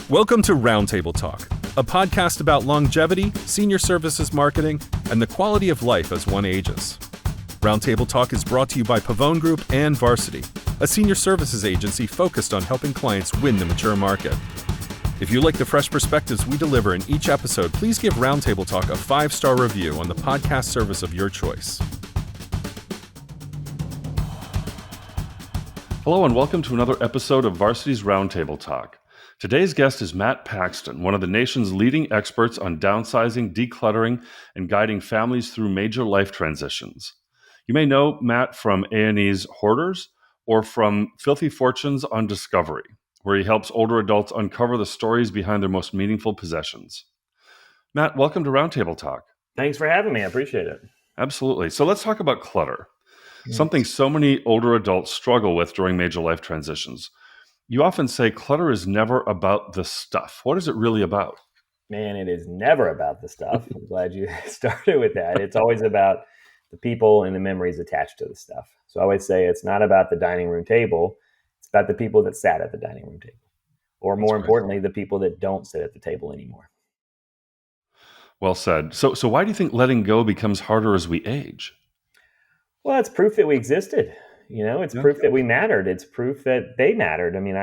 Welcome to Roundtable Talk, a podcast about longevity, senior services marketing, and the quality of life as one ages. Roundtable Talk is brought to you by Pavone Group and Varsity, a senior services agency focused on helping clients win the mature market. If you like the fresh perspectives we deliver in each episode, please give Roundtable Talk a 5-star review on the podcast service of your choice. Hello and welcome to another episode of Varsity's Roundtable Talk. Today's guest is Matt Paxton, one of the nation's leading experts on downsizing, decluttering, and guiding families through major life transitions. You may know Matt from A&E's Hoarders or from Filthy Fortunes on Discovery, where he helps older adults uncover the stories behind their most meaningful possessions. Matt, welcome to Roundtable Talk. Thanks for having me. I appreciate it. Absolutely. So let's talk about clutter, something so many older adults struggle with during major life transitions. You often say clutter is never about the stuff. What is it really about? Man, it is never about the stuff. I'm glad you started with that. It's always about the people and the memories attached to the stuff. So I always say it's not about the dining room table. It's about the people that sat at the dining room table. Or more importantly, the people that don't sit at the table anymore. Well said. So why do you think letting go becomes harder as we age? Well, it's proof that we existed. It's proof that we mattered. It's proof that they mattered. I mean,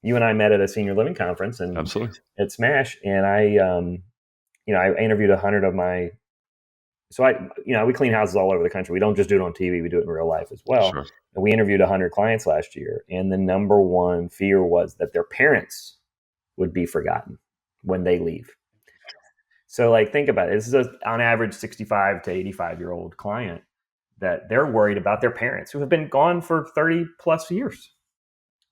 you and I met at a senior living conference and Absolutely. At Smash, and I interviewed 100 of my. So we clean houses all over the country. We don't just do it on TV; we do it in real life as well. Sure. And we interviewed 100 clients last year, and the number one fear was that their parents would be forgotten when they leave. So, think about it. This is on average 65 to 85-year-old client that they're worried about their parents who have been gone for 30 plus years.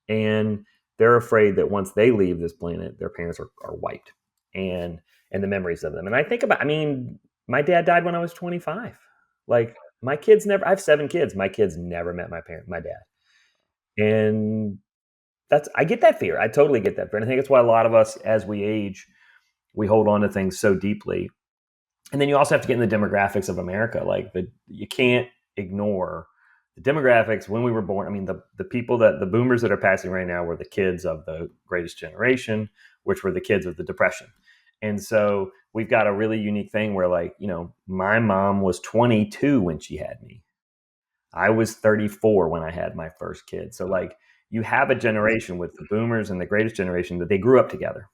And they're afraid that once they leave this planet, their parents are wiped and the memories of them. And I think about, my dad died when I was 25. My kids I have 7 kids. My kids never met my dad. And I get that fear. I totally get that fear. And I think it's why a lot of us, as we age, we hold on to things so deeply. And then you also have to get in the demographics of America. You can't ignore the demographics when we were born. The people the boomers that are passing right now were the kids of the greatest generation, which were the kids of the Depression. And so we've got a really unique thing where my mom was 22 when she had me. I was 34 when I had my first kid. So you have a generation with the boomers and the greatest generation that they grew up together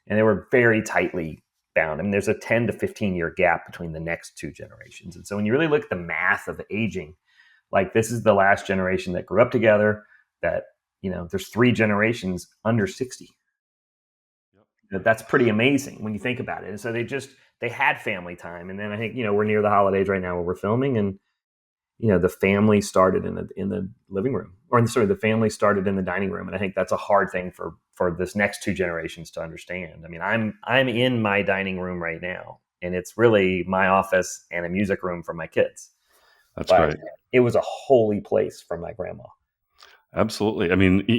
and they were very tightly bound. There's a 10 to 15 year gap between the next 2 generations. And so when you really look at the math of aging, this is the last generation that grew up together, that, there's 3 generations under 60. Yep. That's pretty amazing when you think about it. And so they had family time. And then I think, we're near the holidays right now where we're filming, and, the family started in the living room, the family started in the dining room. And I think that's a hard thing for this next 2 generations to understand. I'm in my dining room right now, and it's really my office and a music room for my kids. That's great. It was a holy place for my grandma. Absolutely.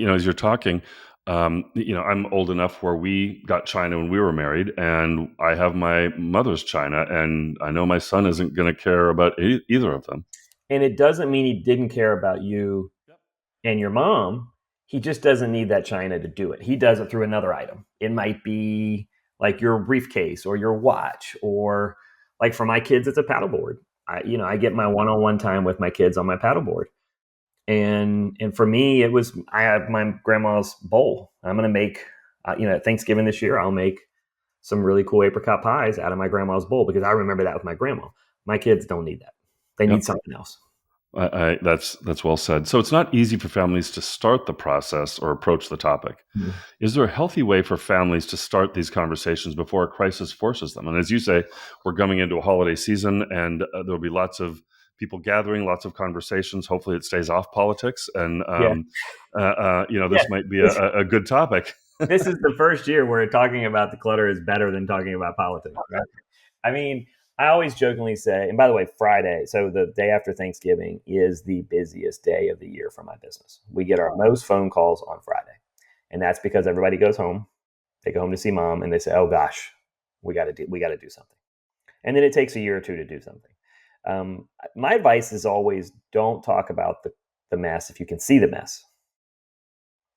As you're talking, I'm old enough where we got china when we were married, and I have my mother's china, and I know my son isn't going to care about either of them. And it doesn't mean he didn't care about you and your mom. He just doesn't need that china to do it. He does it through another item. It might be your briefcase or your watch, or for my kids, it's a paddleboard. I get my one-on-one time with my kids on my paddleboard. And for me, I have my grandma's bowl. I'm going to make, at Thanksgiving this year, I'll make some really cool apricot pies out of my grandma's bowl because I remember that with my grandma. My kids don't need that. They need something else. That's well said. So it's not easy for families to start the process or approach the topic. Mm-hmm. Is there a healthy way for families to start these conversations before a crisis forces them? And as you say, we're coming into a holiday season, and there'll be lots of people gathering, lots of conversations. Hopefully it stays off politics. And, this might be a good topic. This is the first year where talking about the clutter is better than talking about politics. Right? I always jokingly say, and by the way, Friday, so the day after Thanksgiving, is the busiest day of the year for my business. We get our most phone calls on Friday. And that's because everybody goes home. They go home to see mom, and they say, oh gosh, we got to do something. And then it takes a year or 2 to do something. My advice is always don't talk about the mess if you can see the mess.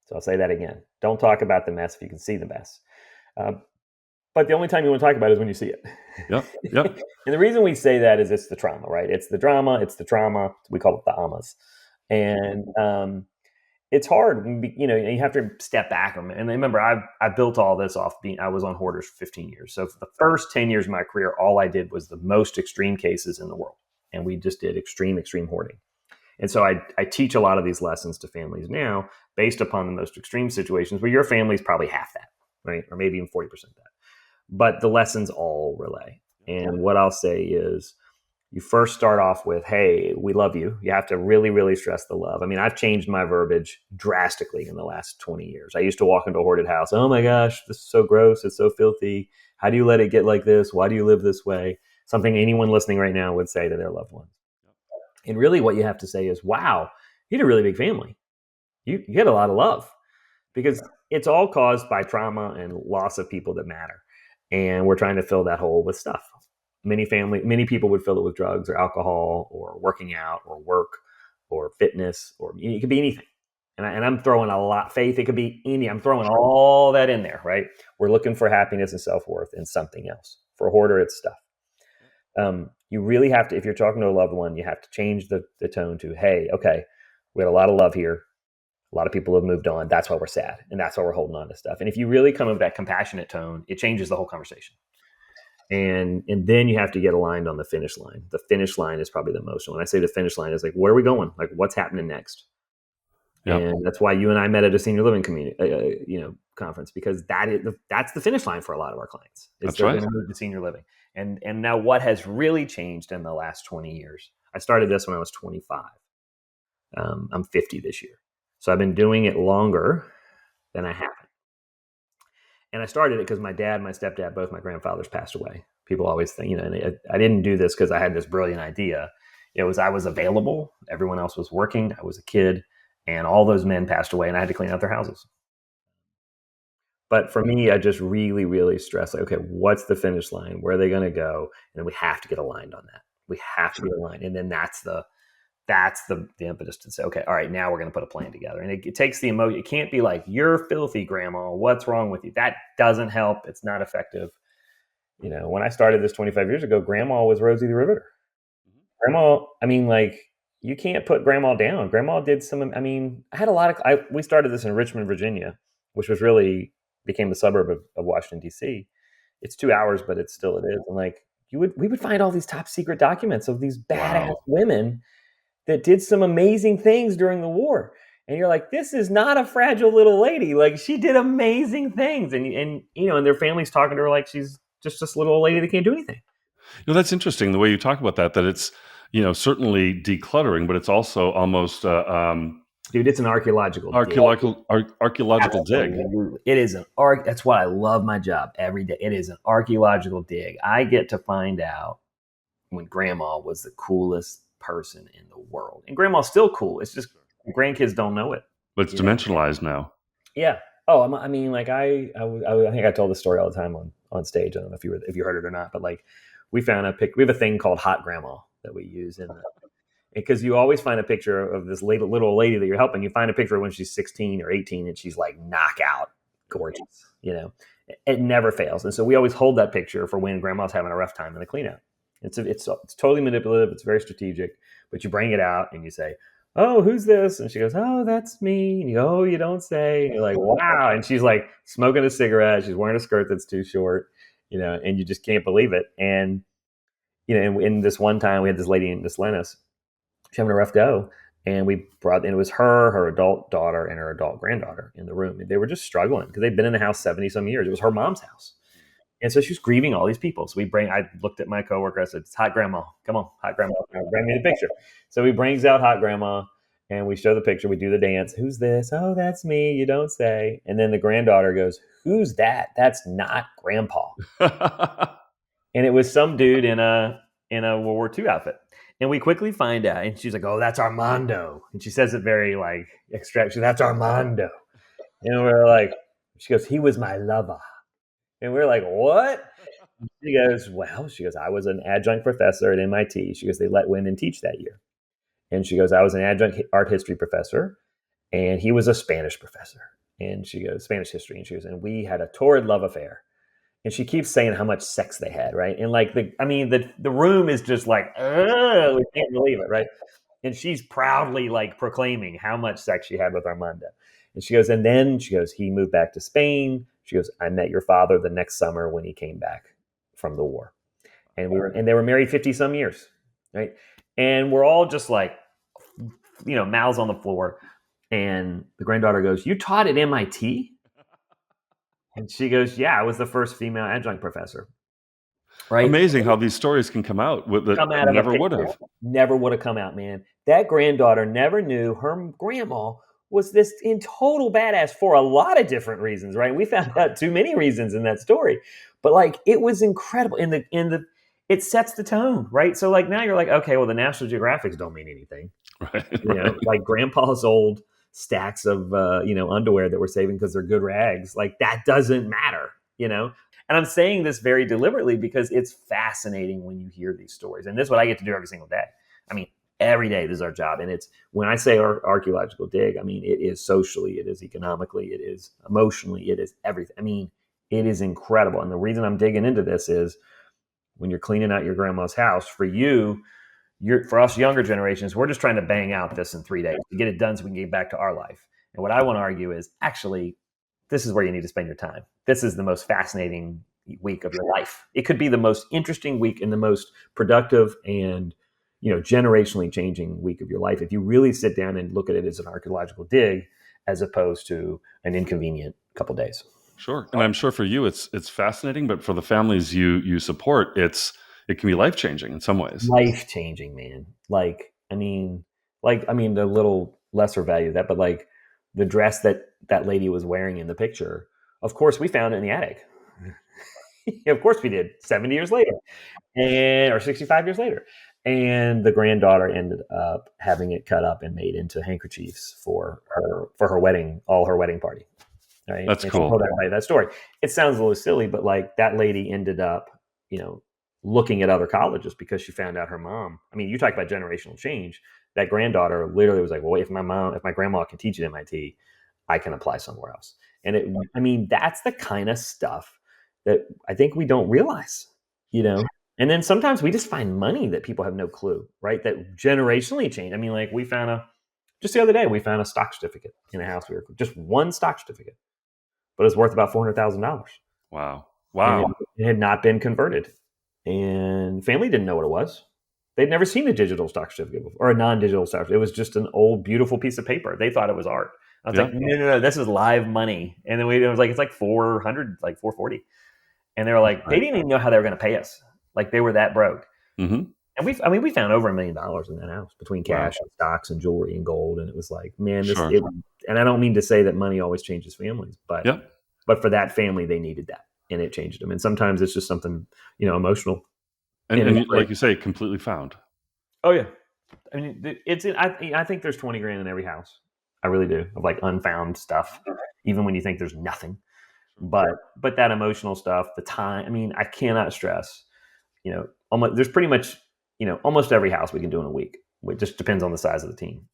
So I'll say that again. Don't talk about the mess if you can see the mess. But the only time you want to talk about it is when you see it. Yep. And the reason we say that is it's the trauma, right? It's the drama. It's the trauma. We call it the amas. And it's hard. You have to step back. And remember, I built all this off I was on Hoarders for 15 years. So for the first 10 years of my career, all I did was the most extreme cases in the world. And we just did extreme hoarding. And so I teach a lot of these lessons to families now based upon the most extreme situations where your family's probably half that, right? Or maybe even 40% that. But the lessons all relay. And what I'll say is you first start off with, hey, we love you. You have to really, really stress the love. I mean, I've changed my verbiage drastically in the last 20 years. I used to walk into a hoarded house. Oh my gosh, this is so gross. It's so filthy. How do you let it get like this? Why do you live this way? Something anyone listening right now would say to their loved ones. And really what you have to say is, wow, you had a really big family. You had a lot of love, because it's all caused by trauma and loss of people that matter. And we're trying to fill that hole with stuff. Many people would fill it with drugs or alcohol or working out or work or fitness, or it could be anything. And I'm throwing a lot, faith, it could be any, I'm throwing all that in there, right? We're looking for happiness and self-worth in something else. For a hoarder, it's stuff. You really have to, if you're talking to a loved one, you have to change the tone to, hey, okay, we had a lot of love here. A lot of people have moved on. That's why we're sad. And that's why we're holding on to stuff. And if you really come with that compassionate tone, it changes the whole conversation. And then you have to get aligned on the finish line. The finish line is probably the most. When I say the finish line, is like, where are we going? Like, what's happening next? Yep. And that's why you and I met at a senior living community, conference, because that's the finish line for a lot of our clients. That's right. They're going to move to senior living. And now what has really changed in the last 20 years? I started this when I was 25. I'm 50 this year. So I've been doing it longer than I haven't. And I started it because my dad, my stepdad, both my grandfathers passed away. People always think, and I didn't do this because I had this brilliant idea. I was available. Everyone else was working. I was a kid, and all those men passed away, and I had to clean out their houses. But for me, I just really, really stress, like, okay, what's the finish line? Where are they going to go? And then we have to get aligned on that. We have to get aligned. And then that's the impetus to say, okay, all right, now we're going to put a plan together. And it takes the emotion. It can't be like, you're filthy, grandma. What's wrong with you? That doesn't help. It's not effective. When I started this 25 years ago, grandma was Rosie the Riveter. Grandma, you can't put grandma down. Grandma did I had we started this in Richmond, Virginia, which was really became the suburb of Washington, D.C. It's 2 hours, but it is. And we would find all these top secret documents of these badass women that did some amazing things during the war. And you're like, this is not a fragile little lady. Like, she did amazing things. And their family's talking to her like she's just this little old lady that can't do anything. That's interesting, the way you talk about that it's, certainly decluttering, but it's also almost, dude, it's an archaeological dig. It is that's why I love my job every day. It is an archaeological dig. I get to find out when grandma was the coolest person in the world. And grandma's still cool. It's just grandkids don't know it. But it's dimensionalized now. Yeah. Oh, I think I told this story all the time on stage. I don't know if you heard it or not, but we found we have a thing called Hot Grandma that we use because you always find a picture of this little lady that you're helping. You find a picture when she's 16 or 18 and she's like knockout gorgeous. It never fails. And so we always hold that picture for when grandma's having a rough time in the cleanup. It's totally manipulative. It's very strategic, but you bring it out and you say, oh, who's this? And she goes, oh, that's me. And you go, oh, you don't say. And you're like, wow. And she's like smoking a cigarette. She's wearing a skirt that's too short, and you just can't believe it. And, in this one time we had this lady in this Lennis, she's having a rough go. And it was her adult daughter and her adult granddaughter in the room. They were just struggling because they'd been in the house 70 some years. It was her mom's house. And so she was grieving all these people. So I looked at my coworker. I said, it's Hot Grandma. Come on, Hot Grandma. Bring me the picture. So he brings out Hot Grandma and we show the picture. We do the dance. Who's this? Oh, that's me. You don't say. And then the granddaughter goes, who's that? That's not Grandpa. And it was some dude in a World War II outfit. And we quickly find out. And she's like, oh, that's Armando. And she says it very extract. She's, that's Armando. And we're like, she goes, he was my lover. And we're like, what? She goes, I was an adjunct professor at MIT. She goes, they let women teach that year. And she goes, I was an adjunct art history professor. And he was a Spanish professor. And she goes, Spanish history. And she goes, and we had a torrid love affair. And she keeps saying how much sex they had, right? And like the room is just like, we can't believe it, right? And she's proudly like proclaiming how much sex she had with Armando. And she goes, and then she goes, he moved back to Spain. She goes, I met your father the next summer when he came back from the war. And they were married 50 some years, right? And we're all just like, mouths on the floor. And the granddaughter goes, you taught at MIT? And she goes, yeah, I was the first female adjunct professor. Right? Amazing how these stories can come out with that never would have. Never would have come out, man. That granddaughter never knew her grandma was this in total badass for a lot of different reasons, right? We found out too many reasons in that story. But like it was incredible. It sets the tone, right? So like now you're like, okay, well, the National Geographics don't mean anything. Right. Like grandpa's old stacks of underwear that we're saving because they're good rags. Like that doesn't matter, And I'm saying this very deliberately because it's fascinating when you hear these stories. And this is what I get to do every single day. I mean, every day this is our job. And it's when I say archaeological dig, I mean, it is socially, it is economically, it is emotionally, it is everything. I mean, it is incredible. And the reason I'm digging into this is when you're cleaning out your grandma's house, for us younger generations, we're just trying to bang out this in 3 days to get it done so we can get back to our life. And what I want to argue is actually, this is where you need to spend your time. This is the most fascinating week of your life. It could be the most interesting week and the most productive and, generationally changing week of your life if you really sit down and look at it as an archaeological dig as opposed to an inconvenient couple days. Sure. And I'm sure for you, it's fascinating, but for the families you support, it can be life-changing in some ways. Life-changing, man. The little lesser value of that, but like the dress that lady was wearing in the picture, of course we found it in the attic. Of course we did, 70 years later or 65 years later. And the granddaughter ended up having it cut up and made into handkerchiefs for her wedding, all her wedding party. Right? That's and cool. She told everybody that story. It sounds a little silly, but like that lady ended up, looking at other colleges because she found out her mom. I mean, you talk about generational change. That granddaughter literally was like, well, if my grandma can teach at MIT, I can apply somewhere else. And that's the kind of stuff that I think we don't realize, And then sometimes we just find money that people have no clue, right? That generationally change. I mean, like just the other day, we found a stock certificate in a house. Just one stock certificate, but it's worth about $400,000. Wow. And it had not been converted. And family didn't know what it was. They'd never seen a digital stock certificate before, or a non-digital stock certificate. It was just an old, beautiful piece of paper. They thought it was art. I was like, no, this is live money. And then it was like, it's like 400, like 440. And they were like, they didn't even know how they were going to pay us. Like they were that broke. Mm-hmm. And we found over $1 million in that house between cash and stocks and jewelry and gold. And it was like, man, and I don't mean to say that money always changes families, but for that family, they needed that. And it changed them. And sometimes it's just something, emotional. And like you say, completely found. Oh yeah. I mean, I think there's 20 grand in every house. I really do, of like unfound stuff, even when you think there's nothing. But that emotional stuff, the time, I mean, I cannot stress, there's pretty much, almost every house we can do in a week. It just depends on the size of the team.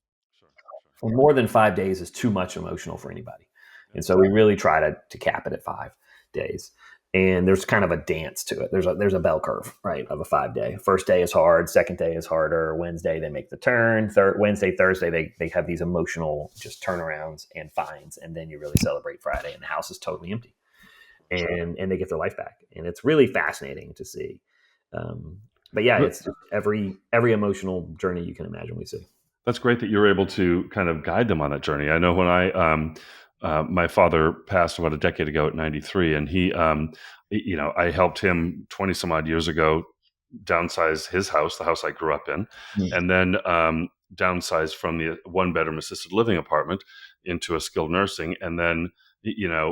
More than 5 days is too much emotional for anybody. And so we really try to cap it at 5 days. And there's kind of a dance to it. There's a bell curve, right, of a 5 day. First day is hard. Second day is harder. Wednesday, they make the turn. Wednesday, Thursday, they have these emotional just turnarounds and finds. And then you really celebrate Friday and the house is totally empty. And they get their life back. And it's really fascinating to see. But yeah, it's just every emotional journey you can imagine we see. That's great that you're able to kind of guide them on that journey. I know when my father passed about a decade ago at 93, and he, I helped him 20 some odd years ago downsize his house, the house I grew up in, and then downsize from the 1-bedroom assisted living apartment into a skilled nursing. And then,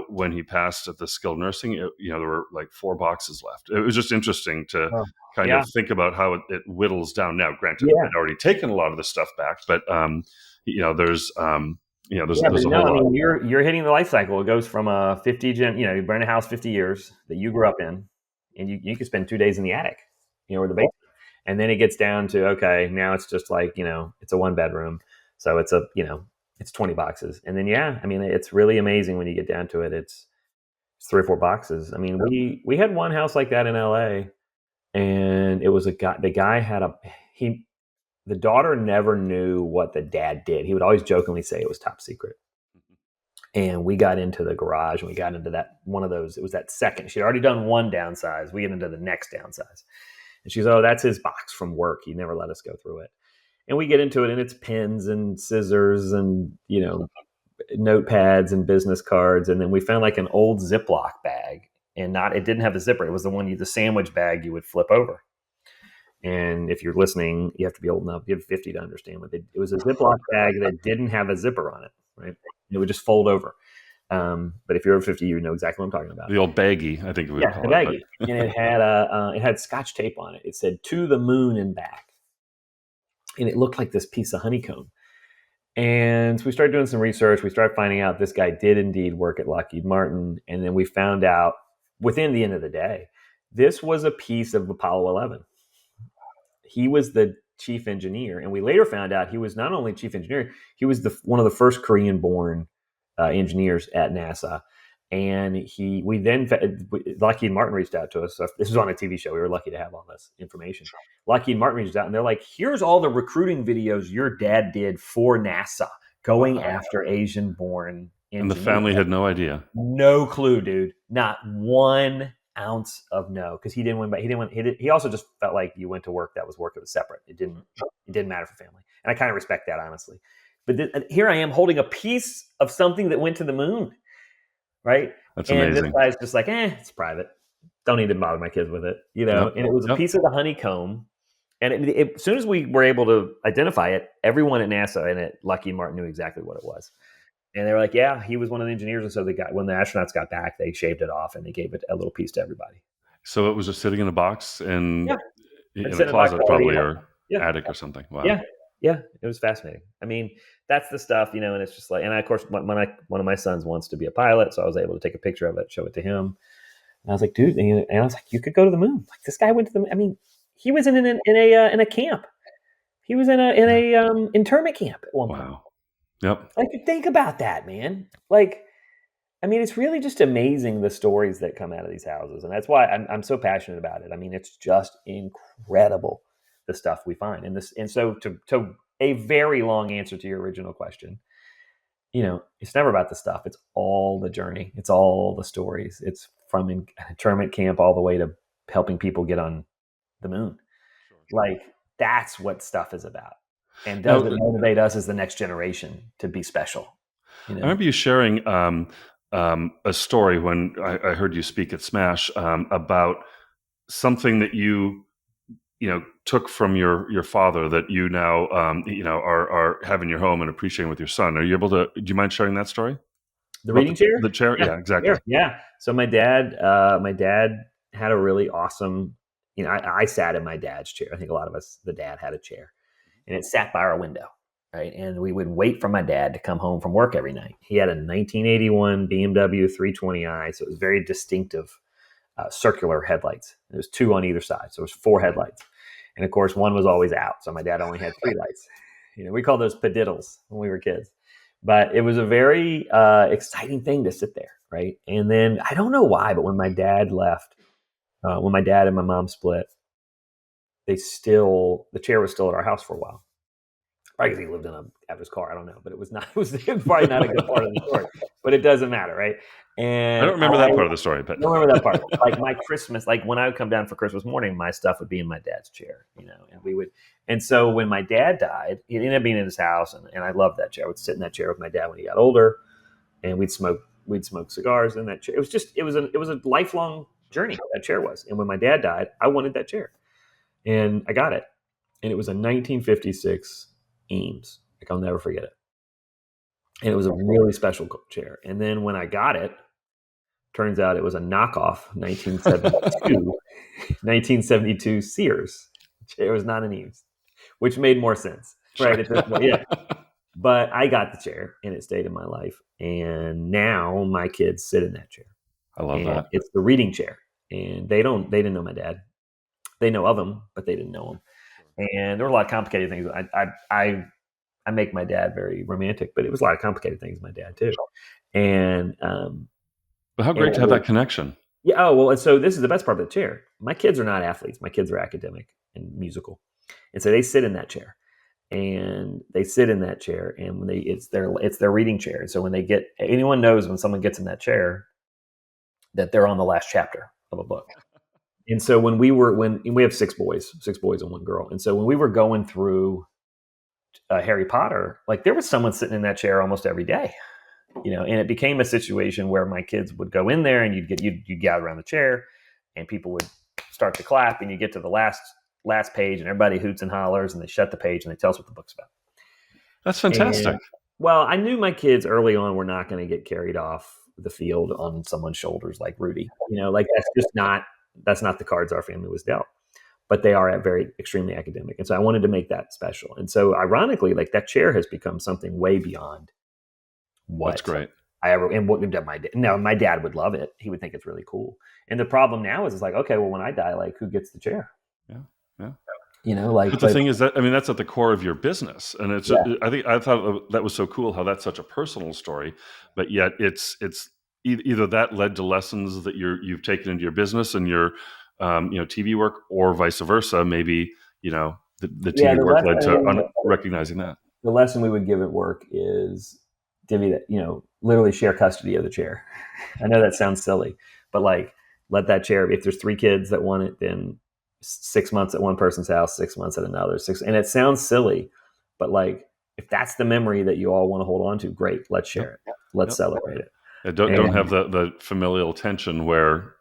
when he passed at the skilled nursing, there were like 4 boxes left. It was just interesting to kind of think about how it whittles down. Now, granted, I'd already taken a lot of the stuff back, but there's a whole lot. I mean, you're hitting the life cycle. It goes from a 50 you burn a house 50 years that you grew up in, and you could spend 2 days in the attic, or the basement, and then it gets down to okay, now it's just like it's a 1-bedroom, so it's a It's 20 boxes. And then, I mean, it's really amazing when you get down to it. It's 3 or 4 boxes. I mean, we had one house like that in LA, and it was the guy had the daughter never knew what the dad did. He would always jokingly say it was top secret. And we got into the garage and we got into that one of those. It was that second. She'd already done one downsize. We get into the next downsize. And she's, oh, that's his box from work. He never let us go through it. And we get into it, and it's pens and scissors and, notepads and business cards. And then we found like an old Ziploc bag, and it didn't have a zipper. It was the sandwich bag you would flip over. And if you're listening, you have to be old enough. You have 50 to understand it was a Ziploc bag that didn't have a zipper on it, right? It would just fold over. But if you're over 50, you know exactly what I'm talking about. The old baggie, I think we would call it. Yeah, the baggie. And it had Scotch tape on it. It said "To the Moon and Back," and it looked like this piece of honeycomb. And so we started doing some research. We started finding out this guy did indeed work at Lockheed Martin, and then we found out within the end of the day, this was a piece of Apollo 11. He was the chief engineer, and we later found out he was not only chief engineer, he was one of the first Korean-born engineers at NASA. And Lockheed Martin reached out to us. So this was on a TV show. We were lucky to have all this information. Lockheed Martin reached out, and they're like, "Here's all the recruiting videos your dad did for NASA, going after Asian-born engineers." And the family had no idea. No clue, dude. Not 1 ounce of no, because he didn't win. But he also just felt like you went to work. That was work. It was separate. It didn't matter for family, and I kind of respect that, honestly. But here I am holding a piece of something that went to the moon, right? That's and amazing. This guy's just like, it's private. Don't need to bother my kids with it, Yep. And it was a piece of the honeycomb. And as soon as we were able to identify it, everyone at NASA and at Lockheed Martin knew exactly what it was. And they were like, yeah, he was one of the engineers. And so when the astronauts got back, they shaved it off and they gave it a little piece to everybody. So it was just sitting in a box in a closet closet probably, or attic or something. Wow. Yeah, it was fascinating. I mean, that's the stuff, and it's just like, and of course, one of my sons wants to be a pilot, so I was able to take a picture of it, show it to him. And I was like, dude, and I was like, you could go to the moon. Like, this guy went to the moon. I mean, he was in a camp. He was in a internment camp at one point. Wow. Yep. Like, think about that, man. Like, I mean, it's really just amazing the stories that come out of these houses, and that's why I'm so passionate about it. I mean, it's just incredible, the stuff we find. And so to a very long answer to your original question, it's never about the stuff. It's all the journey. It's all the stories. It's from internment camp all the way to helping people get on the moon. Like, that's what stuff is about. And does it motivate us as the next generation to be special? I remember you sharing a story when I heard you speak at Smash about something that you took from your father that you now are having in your home and appreciating with your son. Are you able to? Do you mind sharing that story? The reading chair. The chair. Yeah, exactly. Yeah. So my dad had a really awesome. I sat in my dad's chair. I think a lot of us, the dad had a chair, and it sat by our window, right? And we would wait for my dad to come home from work every night. He had a 1981 BMW 320i, so it was very distinctive. Circular headlights. There was 2 on either side. So it was 4 headlights. And of course, one was always out. So my dad only had 3 lights. We called those padiddles when we were kids. But it was a very exciting thing to sit there, right? And then, I don't know why, but when my dad left, when my dad and my mom split, the chair was still at our house for a while. Probably because he lived in out his car. I don't know. But it was probably not a good part of the story. But it doesn't matter, right? And I don't remember that part of the story, but I don't remember that part. Like, my Christmas, like when I would come down for Christmas morning, my stuff would be in my dad's chair, and we would. And so when my dad died, it ended up being in his house, and I loved that chair. I would sit in that chair with my dad when he got older, and we'd smoke cigars in that chair. It was a lifelong journey. That chair was. And when my dad died, I wanted that chair, and I got it, and it was a 1956 Eames. Like, I'll never forget it. And it was a really special chair. And then when I got it, turns out it was a knockoff 1972 Sears. It was not an Eames, which made more sense, right? At this point, yeah. But I got the chair, and it stayed in my life. And now my kids sit in that chair. I love that. It's the reading chair, and they didn't know my dad. They know of him, but they didn't know him. And there were a lot of complicated things. I make my dad very romantic, but it was a lot of complicated things. My dad too, and But how great to have that connection. yeah. Oh well, and so this is the best part of the chair. My kids are not athletes. My kids are academic and musical, and so they sit in that chair, and and when it's their reading chair. And so when anyone knows when someone gets in that chair that they're on the last chapter of a book. And so when we have six boys and one girl, and so when we were going through Harry Potter, like there was someone sitting in that chair almost every day, and it became a situation where my kids would go in there and you'd gather around the chair and people would start to clap and you get to the last page and everybody hoots and hollers and they shut the page and they tell us what the book's about. That's fantastic. And, well, I knew my kids early on were not going to get carried off the field on someone's shoulders like Rudy. Like that's not the cards our family was dealt. But they are very extremely academic. And so I wanted to make that special. And so ironically, like that chair has become something way beyond what That's great. my dad would love it. He would think it's really cool. And the problem now is it's like, okay, well, when I die, like who gets the chair? Yeah. But the thing is that's at the core of your business. And it's, I thought that was so cool how that's such a personal story, but yet it's either that led to lessons that you've taken into your business and your, TV work, or vice versa. Maybe, the TV work led to recognizing that. The lesson we would give at work is divvy that, literally share custody of the chair. I know that sounds silly, but like let that chair, if there's 3 kids that want it, then 6 months at one person's house, 6 months at another, and it sounds silly, but like, if that's the memory that you all want to hold on to, great, let's share it. Let's celebrate it. Don't have the familial tension where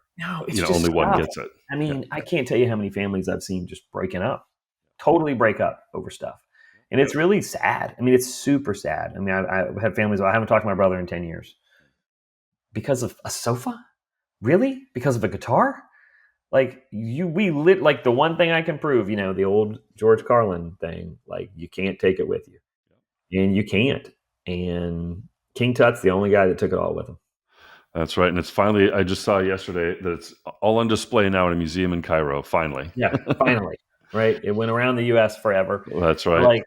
only one gets it. I mean, I can't tell you how many families I've seen just totally break up over stuff. And it's really sad. I mean, it's super sad. I mean, I've had families, I haven't talked to my brother in 10 years. Because of a sofa? Really? Because of a guitar? Like like the one thing I can prove, the old George Carlin thing, like you can't take it with you. And you can't. And King Tut's the only guy that took it all with him. That's right. And it's finally, I just saw yesterday that it's all on display now in a museum in Cairo, finally. Yeah, finally. Right? It went around the U.S. forever. Well, that's right. Like,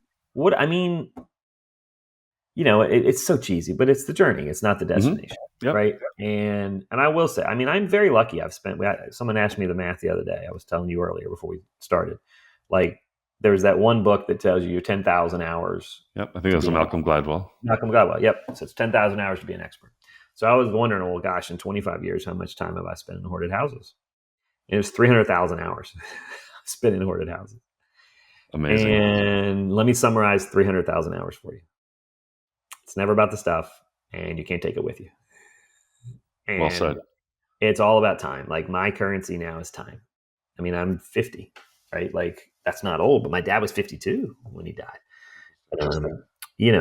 it's so cheesy, but it's the journey. It's not the destination. Mm-hmm. Yep. Right? And I will say, I mean, I'm very lucky. Someone asked me the math the other day. I was telling you earlier before we started. Like, there's that one book that tells you your 10,000 hours. Yep. I think that's Malcolm Gladwell. Yep. So it's 10,000 hours to be an expert. So I was wondering, well, gosh, in 25 years, how much time have I spent in hoarded houses? And it was 300,000 hours spent in hoarded houses. Amazing. And let me summarize 300,000 hours for you. It's never about the stuff, and you can't take it with you. And well said. It's all about time. Like my currency now is time. I mean, I'm 50, right? Like that's not old, but my dad was 52 when he died.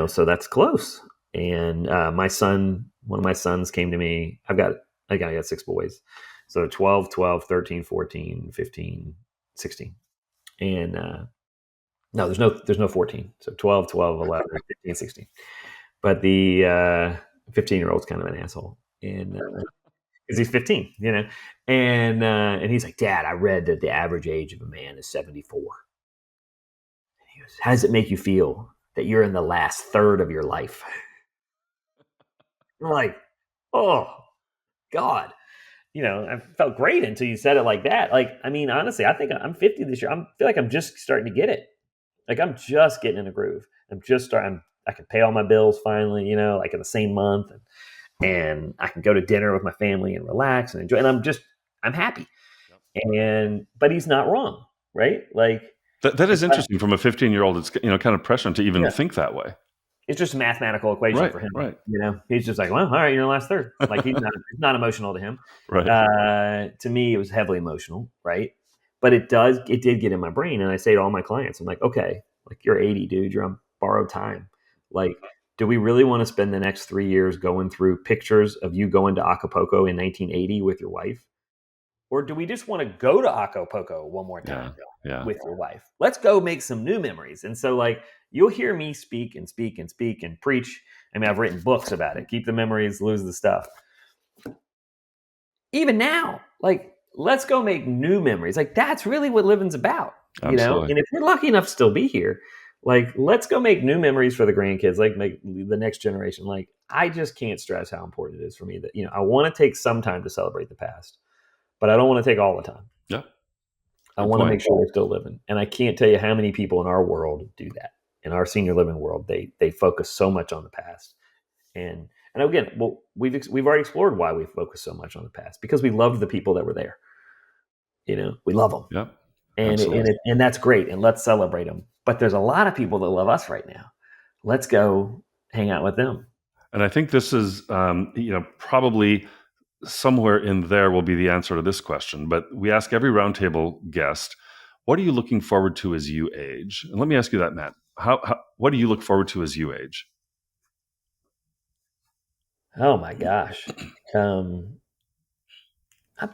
So that's close. And one of my sons came to me. I got 6 boys. So 12, 13, 14, 15, 16. And no, there's no 14. So 12, 11, 15, 16. But the 15-year-old's kind of an asshole. And because he's 15, and he's like, Dad, I read that the average age of a man is 74. And he goes, how does it make you feel that you're in the last third of your life? I'm like, oh God, I felt great until you said it like that. Like, I mean, honestly, I think I'm 50 this year. I feel like I'm just starting to get it. Like I'm just getting in a groove. I can pay all my bills finally, like in the same month, and I can go to dinner with my family and relax and enjoy. And I'm happy. But he's not wrong, right? Like that is interesting from a 15-year-old. It's kind of prescient to even think that way. It's just a mathematical equation for him. Right. He's just like, well, all right, you're in the last third. Like it's not emotional to him. Right. To me, it was heavily emotional, right? But it did get in my brain. And I say to all my clients, I'm like, okay, like you're 80, dude, you're on borrowed time. Like, do we really want to spend the next 3 years going through pictures of you going to Acapulco in 1980 with your wife? Or do we just want to go to Acapulco one more time with your wife? Let's go make some new memories. And so like, you'll hear me speak and preach. I mean, I've written books about it. Keep the memories, lose the stuff. Even now, like, let's go make new memories. Like, that's really what living's about, Absolutely. And if you're lucky enough to still be here, Like, let's go make new memories for the grandkids, like make the next generation. Like, I just can't stress how important it is for me that, I want to take some time to celebrate the past, but I don't want to take all the time. Yeah. I Good want to point. make sure we're still living. And I can't tell you how many people in our world do that. In our senior living world, they focus so much on the past. And again, well, we've already explored why we focus so much on the past, because we love the people that were there. We love them. Yeah. And that's great. And let's celebrate them. But there's a lot of people that love us right now. Let's go hang out with them. And I think this is, probably somewhere in there will be the answer to this question. But we ask every roundtable guest, what are you looking forward to as you age? And let me ask you that, Matt. What do you look forward to as you age? Oh my gosh. I'm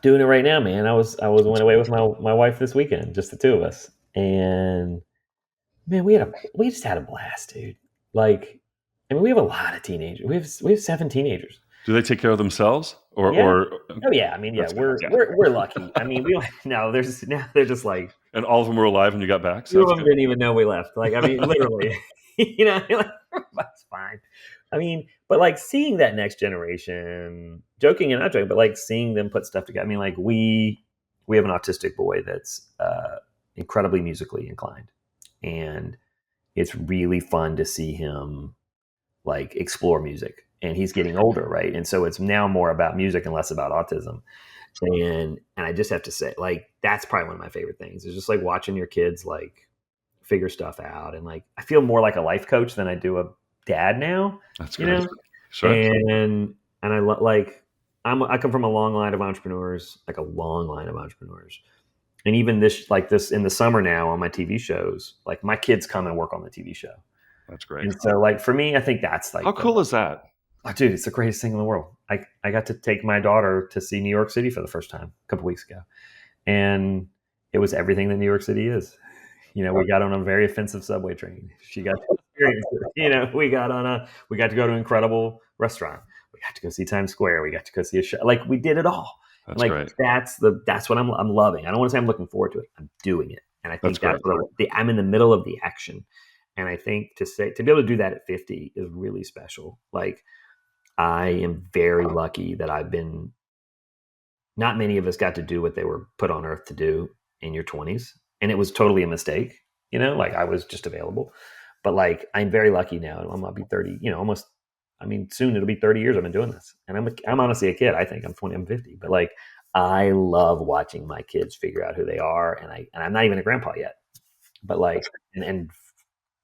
doing it right now, man. I went away with my wife this weekend, just the two of us. And man, we just had a blast, dude. Like, I mean, we have a lot of teenagers. We have 7 teenagers. Do they take care of themselves, or? Yeah. or Oh yeah, I mean, yeah, we're lucky. I mean, now they're just like, and all of them were alive when you got back. two of them didn't even know we left. Like, I mean, literally, like, that's fine. I mean, but like seeing that next generation, joking and not joking, but like seeing them put stuff together. I mean, like we have an autistic boy that's incredibly musically inclined, and it's really fun to see him like explore music. And he's getting older, right? And so it's now more about music and less about autism. And I just have to say, like, that's probably one of my favorite things. It's just like watching your kids like figure stuff out. And like I feel more like a life coach than I do a dad now. That's great. Sure. And I come from a long line of entrepreneurs, like a long line of entrepreneurs. And even this in the summer now on my TV shows, like my kids come and work on the TV show. That's great. And so like for me, I think that's like, how cool is that? Oh, dude, it's the greatest thing in the world. I got to take my daughter to see New York City for the first time a couple weeks ago. And it was everything that New York City is. We got on a very offensive subway train. She got to experience it. We got to go to an incredible restaurant. We got to go see Times Square. We got to go see a show. Like we did it all. That's great. That's what I'm loving. I don't want to say I'm looking forward to it. I'm doing it. And I think I'm in the middle of the action. And I think to be able to do that at 50 is really special. Like, I am very lucky that not many of us got to do what they were put on earth to do in your 20s. And it was totally a mistake, like I was just available. But like, I'm very lucky now. I'm going to be 30, almost, I mean, soon it'll be 30 years I've been doing this. And I'm honestly a kid. I think I'm 20, I'm 50. But like, I love watching my kids figure out who they are. And I'm not even a grandpa yet. But like, and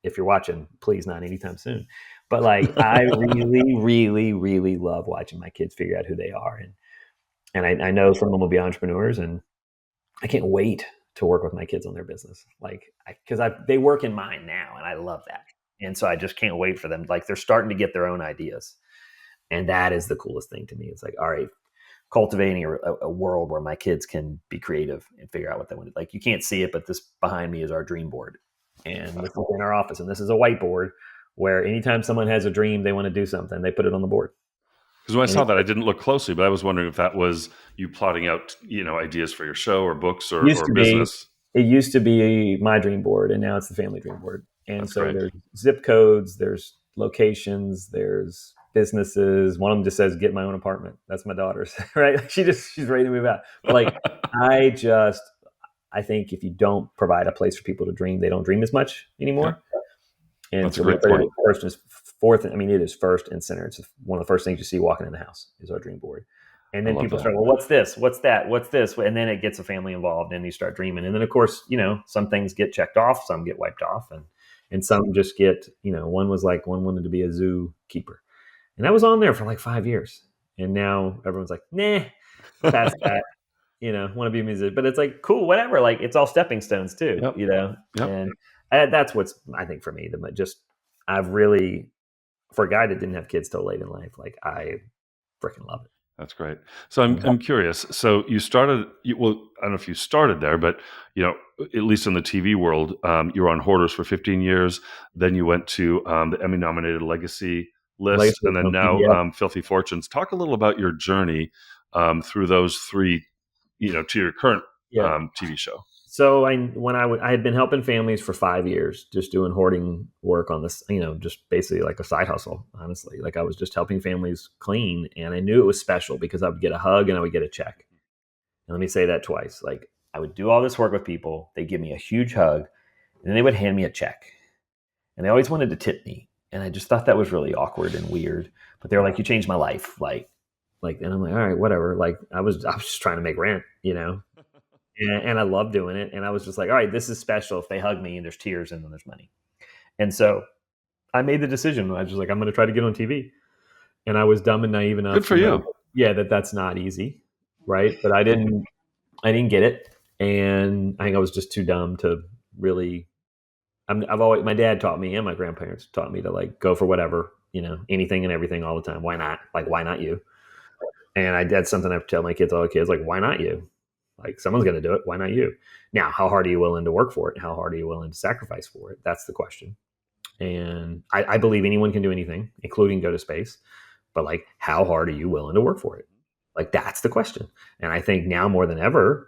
if you're watching, please not anytime soon. But like, I really, really, really love watching my kids figure out who they are. And I know some of them will be entrepreneurs, and I can't wait to work with my kids on their business. Like, because they work in mine now, and I love that. And so I just can't wait for them. Like, they're starting to get their own ideas. And that is the coolest thing to me. It's like, all right, cultivating a world where my kids can be creative and figure out what they want to. Like, you can't see it, but this behind me is our dream board. And this is in our office. And this is a whiteboard where anytime someone has a dream, they want to do something, they put it on the board. Because when I saw that, I didn't look closely, but I was wondering if that was you plotting out, ideas for your show or books or business. It used to be my dream board, and now it's the family dream board. And That's so great. There's zip codes, there's locations, there's businesses. One of them just says, "Get my own apartment." That's my daughter's, right? She's ready to move out. But like, I think if you don't provide a place for people to dream, they don't dream as much anymore. Yeah. And that's a great point. It is first and center. It's one of the first things you see walking in the house is our dream board. And then people start, well, what's this? What's that? What's this? And then it gets a family involved, and you start dreaming. And then, of course, some things get checked off, some get wiped off, and some just get, one wanted to be a zookeeper. And that was on there for like 5 years. And now everyone's like, nah, past that. Want to be a musician. But it's like, cool, whatever. Like, it's all stepping stones too, Yep. And that's what's, I think, for me, I've really, for a guy that didn't have kids till late in life, like, I freaking love it. That's great. So I'm curious. So you started, I don't know if you started there, but at least in the TV world, you were on Hoarders for 15 years. Then you went to the Emmy-nominated Legacy list, and then now Filthy Fortunes. Talk a little about your journey through those three, to your current TV show. So I had been helping families for 5 years, just doing hoarding work on this, just basically like a side hustle, honestly. Like I was just helping families clean, and I knew it was special because I would get a hug and I would get a check. And let me say that twice. Like I would do all this work with people, they give me a huge hug, and then they would hand me a check. And they always wanted to tip me. And I just thought that was really awkward and weird. But they were like, you changed my life. And I'm like, all right, whatever. Like I was just trying to make rent, and I love doing it. And I was just like, all right, this is special. If they hug me and there's tears and then there's money. And so I made the decision. I was just like, I'm going to try to get on TV. And I was dumb and naive enough. Good for you. Yeah, that's not easy. Right. But I didn't get it. And I think I was just too dumb to really, my dad taught me and my grandparents taught me to like go for whatever, anything and everything all the time. Why not? Like, why not you? And that's something I tell my kids, all the kids, like, why not you? Like someone's going to do it. Why not you? Now, how hard are you willing to work for it? How hard are you willing to sacrifice for it? That's the question. And I believe anyone can do anything, including go to space. But like, how hard are you willing to work for it? Like, that's the question. And I think now more than ever,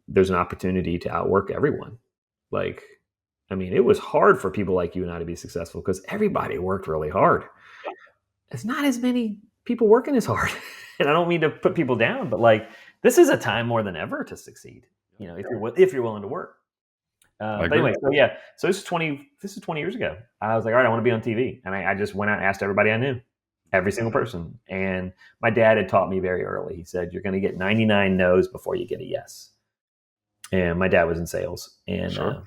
there's an opportunity to outwork everyone. Like, I mean, it was hard for people like you and I to be successful because everybody worked really hard. There's not as many people working as hard. And I don't mean to put people down, but like, this is a time more than ever to succeed, if you're willing to work. But anyway, so this is 20 years ago. I was like, all right, I want to be on TV. And I just went out and asked everybody I knew, every single person. And my dad had taught me very early. He said, you're going to get 99 no's before you get a yes. And my dad was in sales. And sure.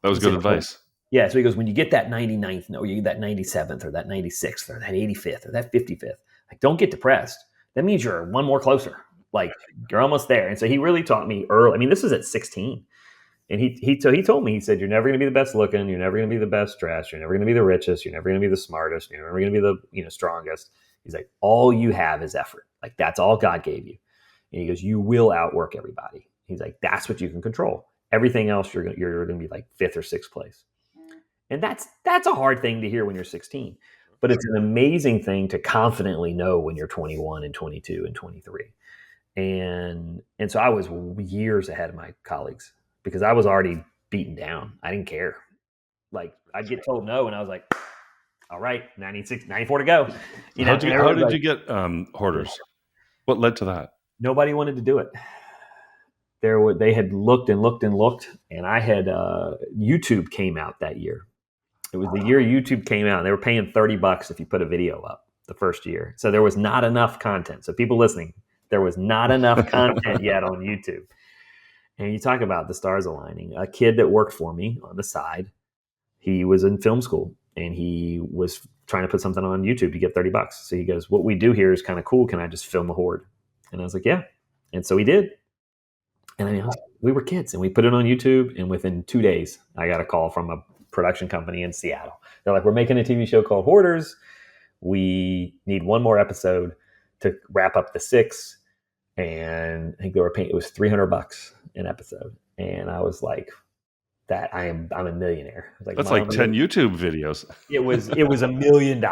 That was good advice. Yeah. So he goes, when you get that 99th no, you get that 97th or that 96th or that 85th or that 55th, like, don't get depressed. That means you're one more closer. Like, you're almost there. And so he really taught me early. I mean, this was at 16. And he told me, he said, you're never going to be the best looking. You're never going to be the best dressed. You're never going to be the richest. You're never going to be the smartest. You're never going to be the strongest. He's like, all you have is effort. Like, that's all God gave you. And he goes, you will outwork everybody. He's like, that's what you can control. Everything else, you're going to be like 5th or 6th place. And that's a hard thing to hear when you're 16. But it's an amazing thing to confidently know when you're 21 and 22 and 23. And so I was years ahead of my colleagues because I was already beaten down. I didn't care. Like, I'd get told no, and I was like, all right, 96, 94 to go. How did you get Hoarders? What led to that? Nobody wanted to do it. They had looked and looked and looked, and I had YouTube came out that year. It was the year YouTube came out. They were paying $30 if you put a video up the first year. So there was not enough content. So people listening, there was not enough content yet on YouTube. And you talk about the stars aligning. A kid that worked for me on the side, he was in film school and he was trying to put something on YouTube to get $30. So he goes, what we do here is kind of cool. Can I just film a hoard? And I was like, yeah. And so he did. And I mean, we were kids and we put it on YouTube. And within 2 days, I got a call from a production company in Seattle. They're like, we're making a TV show called Hoarders. We need one more episode to wrap up the 6. And I think they were paying, it was $300 an episode. And I was like, I'm a millionaire. I was like, that's like 10 YouTube videos. It was $1 million.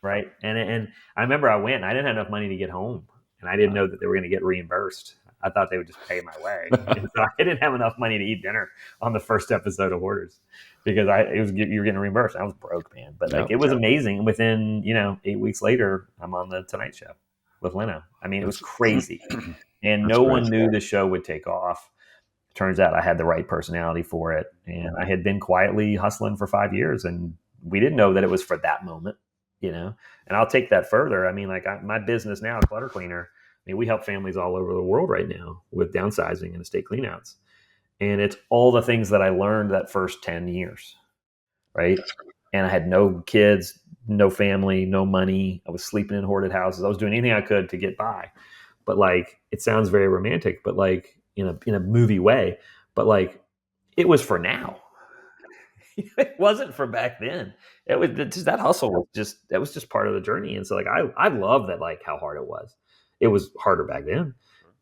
Right. And I remember I went and I didn't have enough money to get home and I didn't know that they were going to get reimbursed. I thought they would just pay my way. And so I didn't have enough money to eat dinner on the first episode of Hoarders because you were getting reimbursed. I was broke, man. But it was amazing. And within, 8 weeks later, I'm on the Tonight Show with Leno. I mean, it was crazy. And no one knew the show would take off. Turns out I had the right personality for it. And I had been quietly hustling for 5 years. And we didn't know that it was for that moment, And I'll take that further. I mean, like my business now, Clutter Cleaner, I mean, we help families all over the world right now with downsizing and estate cleanouts. And it's all the things that I learned that first 10 years, right? And I had no kids, no family, no money. I was sleeping in hoarded houses. I was doing anything I could to get by. But like, it sounds very romantic, but like in a movie way, but like it was for now. It wasn't for back then. It was just that hustle that was just part of the journey. And so like, I love that, like how hard it was. It was harder back then,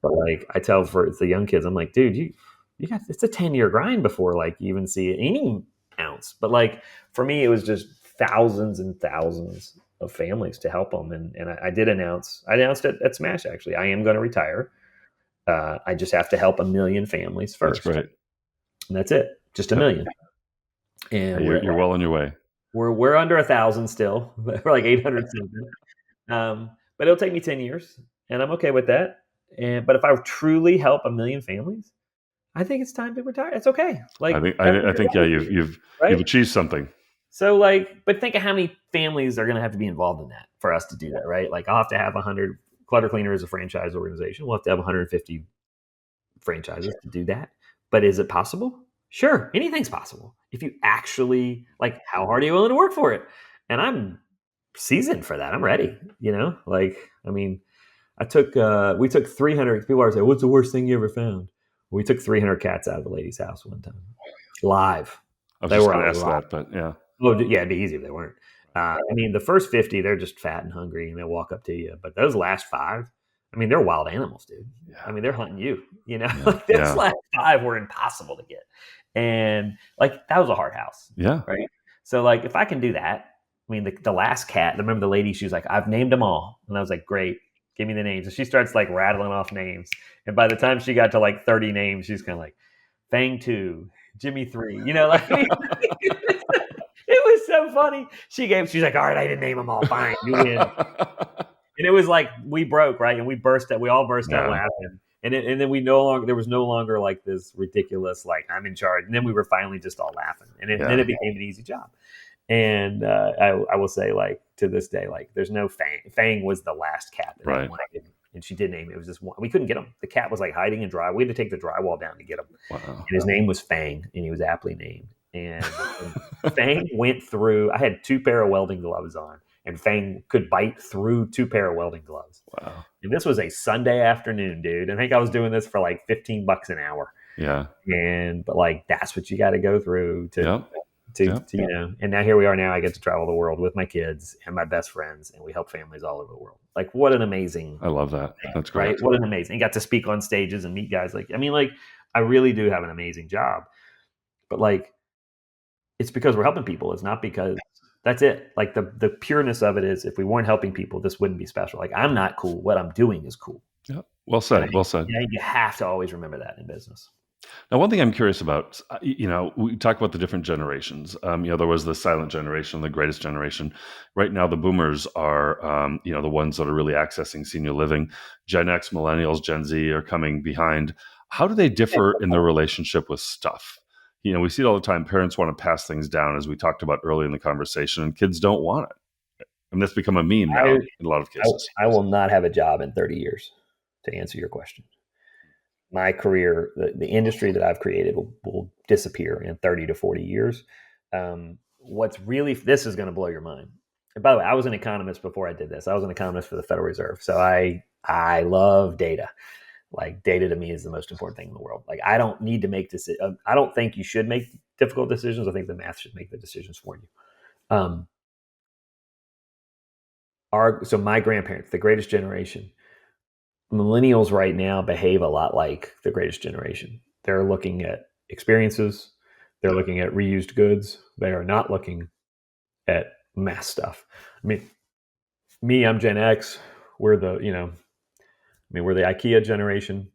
but like I tell for the young kids, I'm like, dude, you got, it's a 10-year grind before like you even see any ounce. But like for me, it was just thousands and thousands of families to help them. And I announced at Smash, actually, I am going to retire. I just have to help 1 million families first. That's great. and that's it. Just $1 million. And You're well on your way. We're under 1,000 still. We're like 800 something. But it'll take me 10 years, and I'm okay with that. But if I truly help 1 million families, I think it's time to retire. It's okay. Like I think you've achieved something. So but think of how many families are going to have to be involved in that for us to do that, right? Like I'll have to have 100. Clutter Cleaner is a franchise organization. We'll have to have 150 franchises to do that. But is it possible? Sure, anything's possible if you actually how hard are you willing to work for it? And I'm seasoned for that. I'm ready. We took 300. People are saying, "What's the worst thing you ever found?" We took 300 cats out of a lady's house one time, live. I was just going to ask that, but yeah. Oh yeah, it'd be easy if they weren't. The first 50, they're just fat and hungry, and they'll walk up to you. But those last 5, they're wild animals, dude. Yeah. They're hunting you. Those last 5 were impossible to get, and that was a hard house. Yeah. Right. So if I can do that, the last cat. I remember the lady. She was like, "I've named them all," and I was like, "Great, give me the names." And she starts rattling off names, and by the time she got to 30 names, she's kind of like, "Fang 2, Jimmy 3." It was so funny. She's like, "All right, I didn't name them all. Fine, you win." And it was we broke, right? And we all burst out laughing. And then there was no longer this ridiculous, I'm in charge. And then we were finally just all laughing. And then it became an easy job. And I will say, to this day, there's no Fang. Fang was the last cat that I wanted. And she did name it. It was just one. We couldn't get him. The cat was hiding in drywall. We had to take the drywall down to get him. Wow. And his name was Fang, and he was aptly named. And Fang went through. I had 2 pair of welding gloves on, and Fang could bite through 2 pair of welding gloves. Wow! And this was a Sunday afternoon, dude. I think I was doing this for $15 an hour. Yeah. But that's what you got to go through to And now here we are. Now I get to travel the world with my kids and my best friends, and we help families all over the world. What an amazing! I love that. That's great. Right? What an amazing! Got to speak on stages and meet guys. I really do have an amazing job, but it's because we're helping people. It's not because that's it. The pureness of it is, if we weren't helping people, this wouldn't be special. I'm not cool. What I'm doing is cool. Yeah. Well said. Well said. You have to always remember that in business. Now, one thing I'm curious about, we talk about the different generations. There was the silent generation, the greatest generation. Right now, the boomers are, the ones that are really accessing senior living. Gen X, millennials, Gen Z are coming behind. How do they differ in their relationship with stuff? We see it all the time. Parents want to pass things down, as we talked about earlier in the conversation, and kids don't want it. And that's become a meme now in a lot of cases. I will not have a job in 30 years, to answer your question. My career, the industry that I've created will disappear in 30 to 40 years. This is going to blow your mind. And by the way, I was an economist before I did this. I was an economist for the Federal Reserve. So I love data. Data to me is the most important thing in the world. I don't need to make decisions. I don't think you should make difficult decisions. I think the math should make the decisions for you. So my grandparents, the greatest generation, millennials right now behave a lot like the greatest generation. They're looking at experiences. They're looking at reused goods. They are not looking at mass stuff. I'm Gen X. We're the IKEA generation.